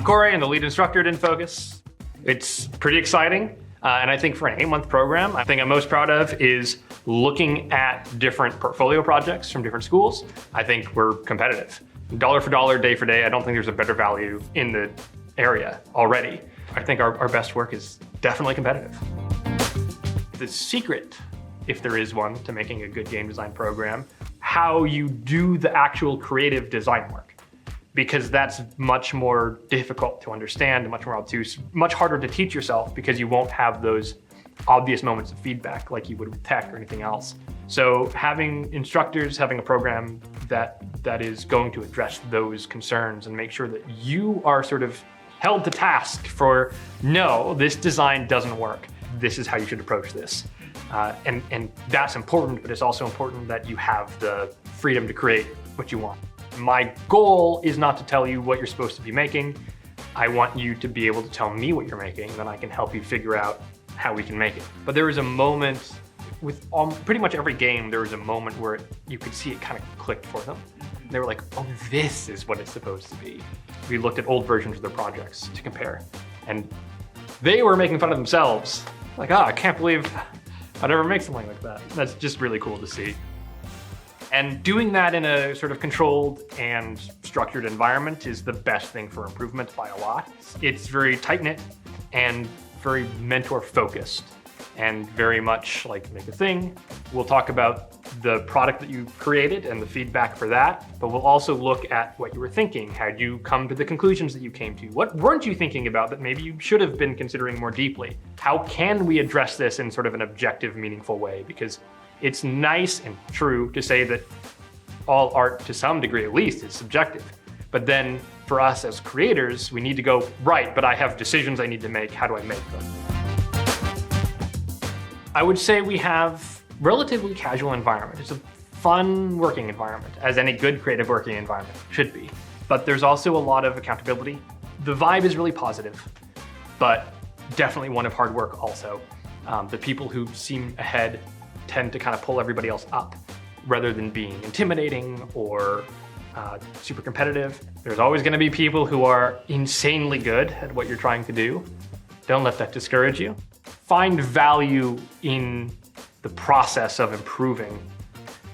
I'm Cory, I'm the lead instructor at InFocus. It's pretty exciting, and I think for an 8-month program, the thing I'm most proud of is looking at different portfolio projects from different schools. I think we're competitive. Dollar for dollar, day for day, I don't think there's a better value in the area already. I think our best work is definitely competitive. The secret, if there is one, to making a good game design program, how you do the actual creative design work. Because that's much more difficult to understand, much more obtuse, much harder to teach yourself because you won't have those obvious moments of feedback like you would with tech or anything else. So having instructors, having a program that is going to address those concerns and make sure that you are sort of held to task for, no, this design doesn't work. This is how you should approach this. And that's important, but it's also important that you have the freedom to create what you want. My goal is not to tell you what you're supposed to be making. I want you to be able to tell me what you're making, then I can help you figure out how we can make it. But there was a moment with pretty much every game, there was a moment where you could see it kind of clicked for them. They were like, oh, this is what it's supposed to be. We looked at old versions of their projects to compare, and they were making fun of themselves. Like, I can't believe I'd ever make something like that. That's just really cool to see. And doing that in a sort of controlled and structured environment is the best thing for improvement by a lot. It's very tight-knit and very mentor-focused and very much like make a thing. We'll talk about the product that you created and the feedback for that, but we'll also look at what you were thinking. How'd you come to the conclusions that you came to? What weren't you thinking about that maybe you should have been considering more deeply? How can we address this in sort of an objective, meaningful way? Because it's nice and true to say that all art, to some degree at least, is subjective. But then for us as creators, we need to go, right, but I have decisions I need to make. How do I make them? I would say we have relatively casual environment. It's a fun working environment, as any good creative working environment should be. But there's also a lot of accountability. The vibe is really positive, but definitely one of hard work also. The people who seem ahead tend to kind of pull everybody else up rather than being intimidating or super competitive. There's always going to be people who are insanely good at what you're trying to do. Don't let that discourage you. Find value in the process of improving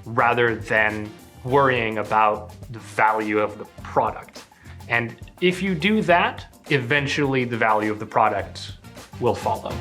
rather than worrying about the value of the product. And if you do that, eventually the value of the product will follow.